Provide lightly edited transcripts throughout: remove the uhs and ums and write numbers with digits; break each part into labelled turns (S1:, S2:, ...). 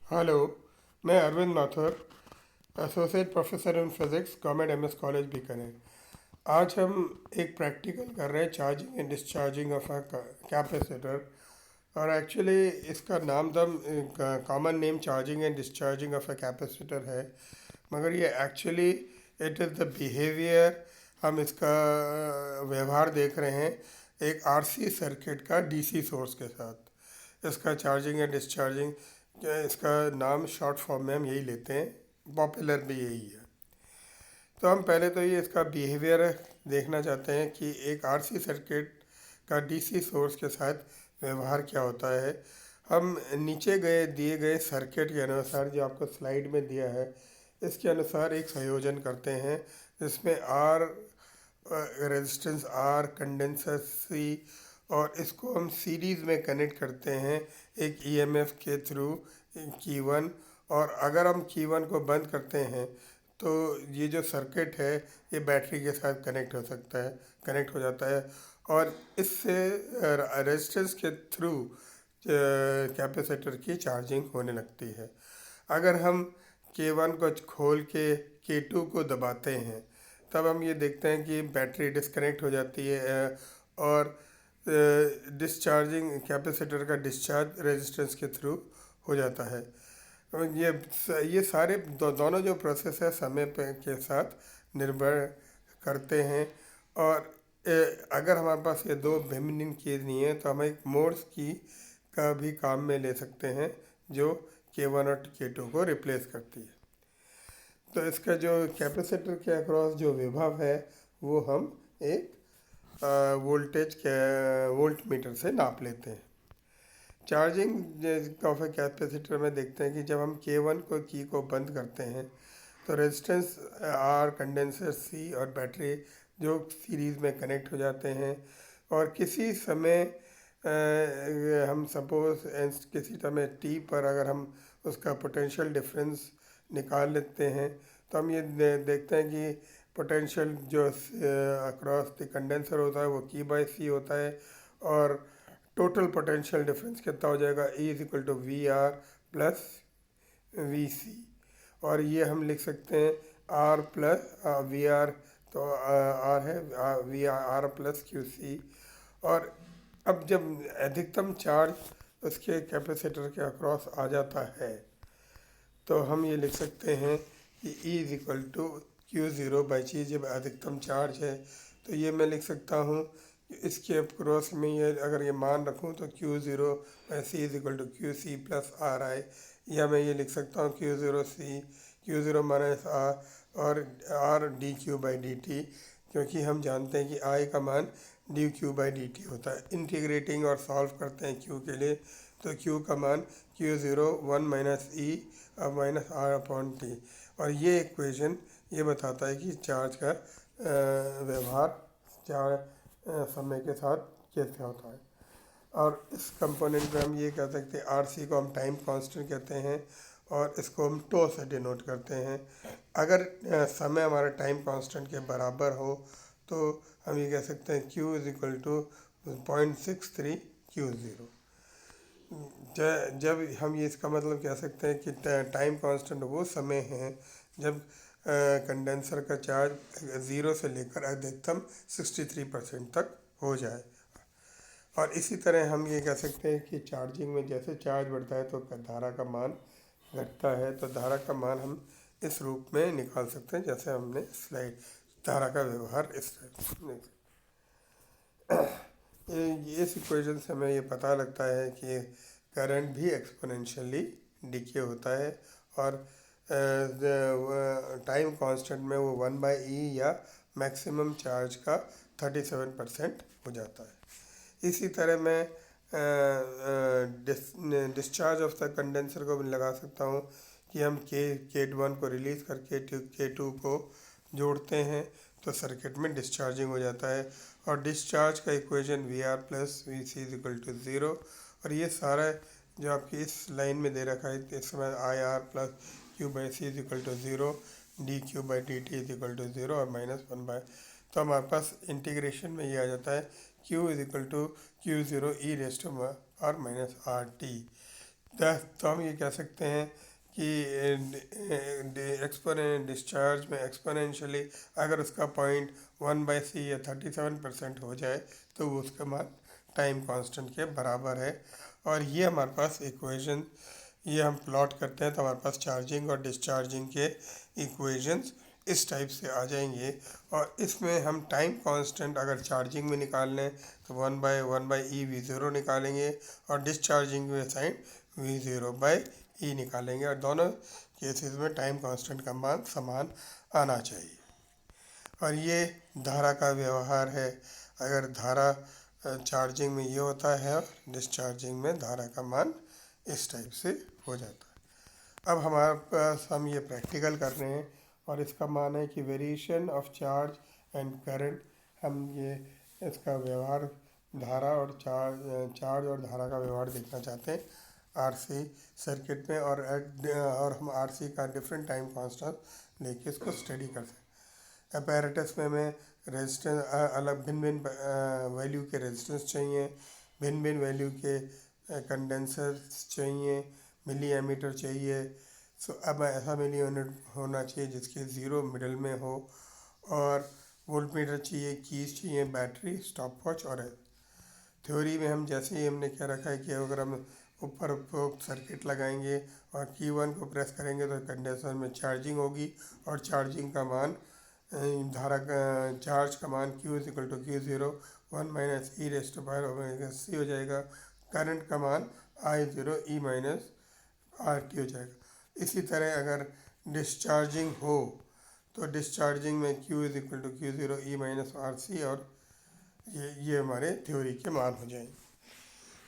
S1: Hello. मैं Arvind Mathur, associate professor in physics, government MS college Bikaner. आज हम एक प्रैक्टिकल कर रहे हैं, charging and discharging of a capacitor. और एक्चुअली इसका नाम दम common name charging and discharging of a capacitor है, मगर ये actually it is the behaviour. हम इसका व्यवहार देख रहे हैं एक आरसी सर्किट का डीसी सोर्स के साथ। इसका चार्जिंग एंड डिस्चार्जिंग, इसका नाम शॉर्ट फॉर्म में हम यही लेते हैं, पॉपुलर भी यही है। तो हम पहले तो ये इसका बिहेवियर देखना चाहते हैं कि एक आरसी सर्किट का डीसी सोर्स के साथ व्यवहार क्या होता है। हम नीचे गए दिए गए सर्किट के अनुसार, जो आपको स्लाइड में दिया है, इसके अनुसार एक संयोजन करते हैं जिसमें आर रेजिस्टेंस आर, कंडेंसर सी, और इसको हम सीरीज़ में कनेक्ट करते हैं एक ईएमएफ के थ्रू Q1। और अगर हम Q1 को बंद करते हैं तो ये जो सर्किट है ये बैटरी के साथ कनेक्ट हो सकता है, कनेक्ट हो जाता है, और इससे रेजिस्टेंस के थ्रू कैपेसिटर की चार्जिंग होने लगती है। अगर हम K1 को खोल के K2 को दबाते हैं, तब हम ये देखते हैं कि बैटरी डिस्कनेक्ट हो जाती है, और डिस्चार्जिंग कैपेसिटर का डिस्चार्ज रेजिस्टेंस के थ्रू हो जाता है। ये सारे दोनों जो प्रोसेस है समय पे के साथ निर्भर करते हैं। और अगर हमारे पास ये दो भिन्न भिन्न चीज़ नहीं है तो हम एक मोड्स की का भी काम में ले सकते हैं, जो K1 और K2 को रिप्लेस करती है। तो इसका जो कैपेसिटर के अक्रॉस जो विभव है वो हम एक वोल्टेज के वोल्ट मीटर से नाप लेते हैं। चार्जिंग ऑफ ए कैपेसिटर में देखते हैं कि जब हम K1 को की को बंद करते हैं तो रेजिस्टेंस आर, कंडेंसर सी और बैटरी जो सीरीज़ में कनेक्ट हो जाते हैं। और किसी समय हम सपोज किसी समय टी पर अगर हम उसका पोटेंशियल डिफरेंस निकाल लेते हैं तो हम ये देखते हैं कि पोटेंशियल जो अक्रॉस द कंडेंसर होता है वो Q/C होता है, और टोटल पोटेंशियल डिफरेंस कितना हो जाएगा, E = VR प्लस VC। और ये हम लिख सकते हैं R प्लस VR, तो R है VR प्लस QC। और अब जब अधिकतम चार्ज उसके कैपेसिटर के अक्रॉस आ जाता है तो हम ये लिख सकते हैं कि E = Q0/C। जब अधिकतम चार्ज है तो ये मैं लिख सकता हूँ कि इसके अक्रॉस में ये अगर ये मान रखूँ तो Q0/C = QC प्लस RI, या मैं ये लिख सकता हूँ Q0 माइनस R और R dQ/dt, क्योंकि हम जानते हैं कि I का मान dQ/dt होता है। इंटीग्रेटिंग और सॉल्व करते हैं Q के लिए तो Q का मान Q0 1 minus E minus R/T। और ये इक्वेशन ये बताता है कि चार्ज का व्यवहार समय के साथ कैसे होता है। और इस कंपोनेंट में हम ये कह सकते हैं, आरसी को हम टाइम कांस्टेंट कहते हैं और इसको हम टो से डिनोट करते हैं। अगर समय हमारा टाइम कांस्टेंट के बराबर हो तो हम ये कह सकते हैं Q = 0.63 Q0। जब हम ये इसका मतलब कह सकते हैं कि टाइम कांस्टेंट वो समय है जब कंडेंसर का चार्ज ज़ीरो से लेकर अधिकतम 63% तक हो जाए। और इसी तरह हम ये कह सकते हैं कि चार्जिंग में जैसे चार्ज बढ़ता है तो धारा का मान घटता है, तो धारा का मान हम इस रूप में निकाल सकते हैं जैसे हमने स्लाइड धारा का व्यवहार इस इस इक्वेशन से हमें ये पता लगता है कि करंट भी एक्सपोनेंशियली डिके होता है, और टाइम कांस्टेंट में वो 1/E या मैक्सिमम चार्ज का 37% हो जाता है। इसी तरह मैं डिस्चार्ज ऑफ द कंडेंसर को भी लगा सकता हूँ कि हम K1 को रिलीज़ करके K2 को जोड़ते हैं तो सर्किट में डिस्चार्जिंग हो जाता है। और डिस्चार्ज का इक्वेशन VR प्लस VC = 0। और ये सारा जो आपकी इस लाइन में दे रखा है इस समय IR प्लस Q/C = 0, dQ/dt = 0 और -1/, तो हमारे पास इंटीग्रेशन में ये आ जाता है Q = Q0 e⁻⁻R - RT। तो हम ये कह सकते हैं कि डिस्चार्ज में एक्सपोनेंशियली अगर उसका पॉइंट 1/c या 37% हो जाए तो वो उसका मान टाइम कांस्टेंट के बराबर है। और ये हमारे पास इक्वेशन, ये हम प्लॉट करते हैं तो हमारे पास चार्जिंग और डिस्चार्जिंग के इक्वेशंस इस टाइप से आ जाएंगे। और इसमें हम टाइम कांस्टेंट अगर चार्जिंग में निकाल लें तो 1/1/e v0 निकालेंगे, और डिस्चार्जिंग में साइन v0/e निकालेंगे, और दोनों केसेस में टाइम कांस्टेंट का मान समान आना चाहिए। और ये धारा का व्यवहार है। अगर धारा चार्जिंग में ये होता है और डिस्चार्जिंग में धारा का मान इस टाइप से हो जाता है। अब हमारे पास हम ये प्रैक्टिकल कर रहे हैं और इसका मान है कि variation of charge and current. हम ये इसका व्यवहार धारा और चार्ज और धारा का व्यवहार देखना चाहते हैं आरसी सर्किट में, और हम आरसी का डिफरेंट टाइम कांस्टेंट लेके इसको स्टडी कर सकते हैं। अपैरेटस में हमें रेजिस्टेंस अलग भिन्न भिन्न वैल्यू के रेजिस्टेंस चाहिए, भिन्न भिन्न वैल्यू के कंडेंसर्स चाहिए, मिली एमीटर चाहिए। सो अब ऐसा मिली यूनिट होना चाहिए जिसके ज़ीरो मिडल में हो, और वोल्ट मीटर चाहिए, कीज चाहिए, बैटरी, स्टॉप वॉच। और थ्योरी में हम जैसे ही हमने क्या रखा है कि अगर हम ऊपर उपरोक्त सर्किट लगाएंगे और की 1 को प्रेस करेंगे तो कंडेंसर में चार्जिंग होगी, और चार्जिंग का मान धारा का चार्ज का मान Q=Q0 1 - e⁻⁻c हो जाएगा। करंट का मान I0e−RT हो जाएगा। इसी तरह अगर डिस्चार्जिंग हो तो डिस्चार्जिंग में Q=Q0 e−RC, और ये हमारे थ्योरी के मान हो जाएंगे।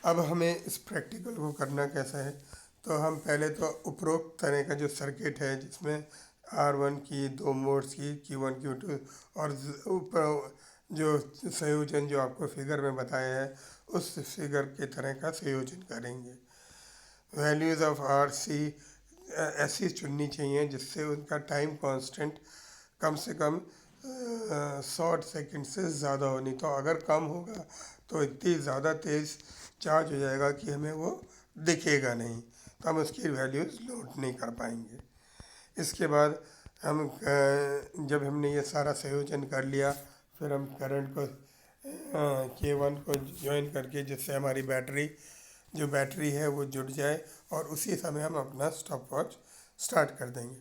S1: अब हमें इस प्रैक्टिकल को करना कैसा है, तो हम पहले तो उपरोक्त तरह का जो सर्किट है जिसमें R1 की दो मोड्स की Q1 Q2 और ऊपर जो संयोजन जो आपको फिगर में बताया है उस फिगर के तरह का संयोजन करेंगे। वैल्यूज़ ऑफ RC ऐसी चुननी चाहिए जिससे उनका टाइम कांस्टेंट कम से कम 100 सेकंड से ज़्यादा हो, नहीं तो अगर कम होगा तो इतनी ज़्यादा तेज़ चार्ज हो जाएगा कि हमें वो दिखेगा नहीं, तो हम उसकी वैल्यूज़ नोट नहीं कर पाएंगे। इसके बाद हम जब हमने ये सारा संयोजन कर लिया, फिर हम करंट को K1 को ज्वाइन करके जिससे हमारी बैटरी है वो जुड़ जाए, और उसी समय हम अपना स्टॉप वॉच स्टार्ट कर देंगे।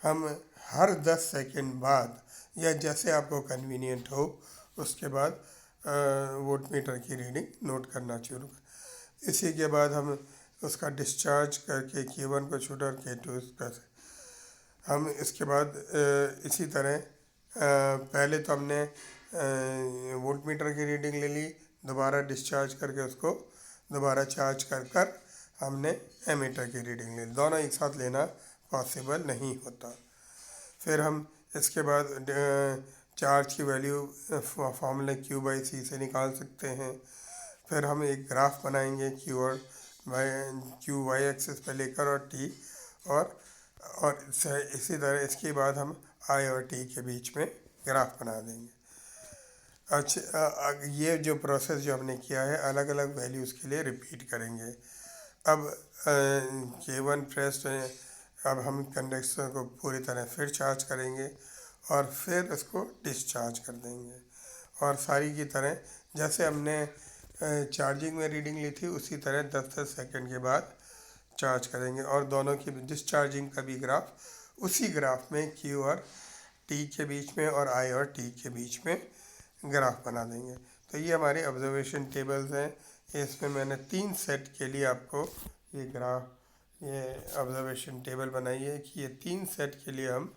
S1: हम हर 10 सेकंड बाद या जैसे आपको कन्वीनियंट हो उसके बाद वोल्ट मीटर की रीडिंग नोट करना शुरू कर। इसी के बाद हम उसका डिस्चार्ज करके K1 को छोड़ा और K2 कर। हम इसके बाद इसी तरह पहले तो हमने वोल्ट मीटर की रीडिंग ले ली, दोबारा डिस्चार्ज करके उसको दोबारा चार्ज कर हमने एमीटर की रीडिंग ले ली। दोनों एक साथ लेना पॉसिबल नहीं होता। फिर हम इसके बाद चार्ज की वैल्यू फॉर्मूला Q/C से निकाल सकते हैं। फिर हम एक ग्राफ बनाएंगे Q y एक्सिस पे लेकर और T, और इसी तरह इसके बाद हम I और T के बीच में ग्राफ बना देंगे। अच्छा, ये जो प्रोसेस जो हमने किया है अलग अलग वैल्यूज़ के लिए रिपीट करेंगे। अब K1 प्रेस्ड है, अब हम कंडक्टर को पूरी तरह फिर चार्ज करेंगे और फिर इसको डिस्चार्ज कर देंगे, और सारी की तरह जैसे हमने चार्जिंग में रीडिंग ली थी उसी तरह 10-10 सेकंड के बाद चार्ज करेंगे, और दोनों की डिस्चार्जिंग का भी ग्राफ उसी ग्राफ में Q और T के बीच में और I और T के बीच में ग्राफ बना देंगे। तो ये हमारे ऑब्जर्वेशन टेबल्स हैं। इसमें मैंने 3 सेट के लिए आपको ये ऑब्जर्वेशन टेबल बनाई है कि ये 3 सेट के लिए हम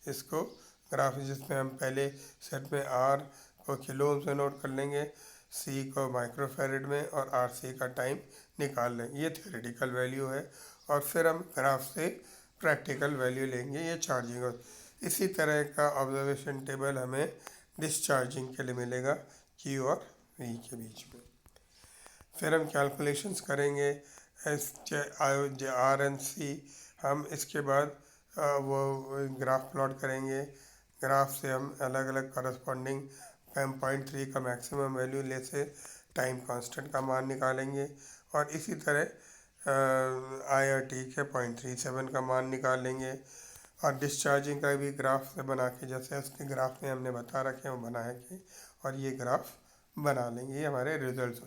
S1: इसको ग्राफ, जिसमें हम पहले सेट में R को किलो ओम से नोट कर लेंगे, C को माइक्रोफेरेड में, और RC का टाइम निकाल लेंगे। ये थ्योरेटिकल वैल्यू है, और फिर हम ग्राफ से प्रैक्टिकल वैल्यू लेंगे ये चार्जिंग। इसी तरह का ऑब्जर्वेशन टेबल हमें डिस्चार्जिंग के लिए मिलेगा Q और V के बीच में। फिर हम कैलकुलेशंस करेंगे R&C। हम इसके बाद वो ग्राफ प्लॉट करेंगे। ग्राफ से हम अलग अलग करस्पॉन्डिंग 5.3 का मैक्सिमम वैल्यू ले से टाइम कांस्टेंट का मान निकालेंगे, और इसी तरह आया ठीक है, 0.37 का मान निकालेंगे। और डिस्चार्जिंग का भी ग्राफ से बना के, जैसे उसके ग्राफ में हमने बता रखे हैं वो बना के, और ये ग्राफ बना लेंगे। ये हमारे रिजल्ट्स।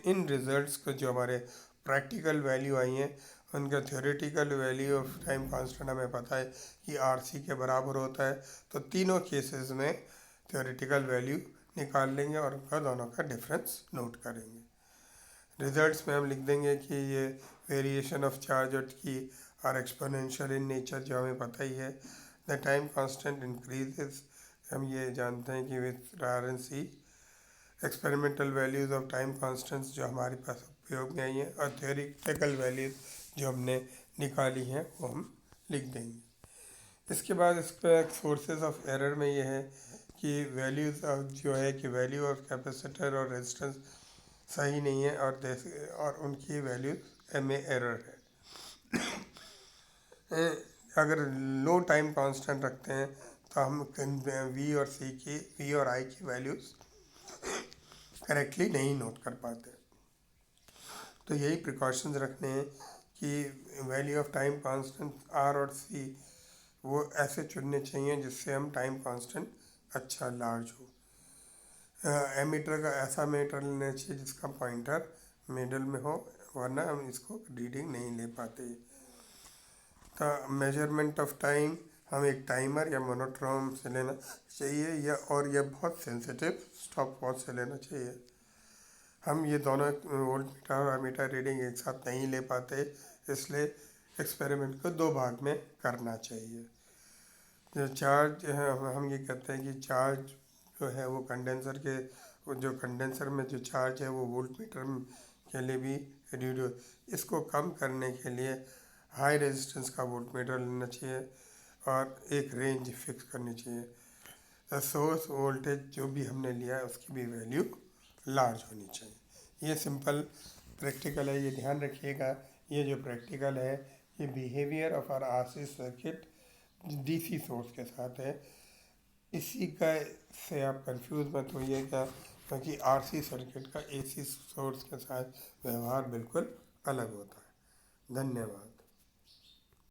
S1: इन रिजल्ट्स को जो हमारे प्रैक्टिकल वैल्यू आई हैं, उनका theoretical value of time constant हमें पता है कि आरसी के बराबर होता है। तो तीनों केसेस में थ्योरेटिकल वैल्यू निकाल लेंगे और उनका दोनों का डिफरेंस नोट करेंगे। रिजल्ट्स में हम लिख देंगे कि ये वेरिएशन ऑफ चार्ज और की आर एक्सपोनेंशियल इन नेचर, जो हमें पता ही है। द टाइम कांस्टेंट इंक्रीजेस, हम ये जानते हैं कि with R and C. Experimental values of time constants जो हमारे पास उपयोग में आई हैं, और थ्योरेटिकल वैल्यूज़ जो हमने निकाली हैं वो हम लिख देंगे। इसके बाद इसका सोर्सेज ऑफ एरर में ये है कि वैल्यूज़ ऑफ जो है कि वैल्यू ऑफ कैपेसिटर और रेजिस्टेंस सही नहीं है, और उनकी वैल्यूज में एरर है। अगर लो टाइम कांस्टेंट रखते हैं तो हम वी और आई की वैल्यूज करेक्टली नहीं नोट कर पाते। तो यही प्रिकॉशंस रखने हैं कि value of time constant R और सी वो ऐसे चुनने चाहिए जिससे हम टाइम कांस्टेंट अच्छा लार्ज हो। एमीटर का ऐसा मीटर लेना चाहिए जिसका पॉइंटर मिडल में हो, वरना हम इसको रीडिंग नहीं ले पाते। तो मेजरमेंट ऑफ टाइम हम एक टाइमर या मोनोट्रोन से लेना चाहिए, या बहुत सेंसिटिव स्टॉप वॉच से लेना चाहिए। हम ये दोनों वोल्ट मीटर और एमीटर रीडिंग एक साथ नहीं ले पाते, इसलिए एक्सपेरिमेंट को दो भाग में करना चाहिए। जो चार्ज है, हम ये कहते हैं कि चार्ज जो है वो कंडेंसर में जो चार्ज है वो वोल्ट मीटर के लिए भी रीड, इसको कम करने के लिए हाई रेजिस्टेंस का वोल्ट मीटर लेना चाहिए और एक रेंज फिक्स करनी चाहिए। सोर्स वोल्टेज जो भी हमने लिया है उसकी भी वैल्यू लार्ज होनी चाहिए। ये सिंपल प्रैक्टिकल है, ये ध्यान रखिएगा। ये जो प्रैक्टिकल है ये behaviour of R RC circuit DC source के साथ है। इसी का से आप कंफ्यूज मत होइएगा, क्योंकि आरसी सर्किट का एसी सोर्स के साथ व्यवहार बिल्कुल अलग होता है। धन्यवाद।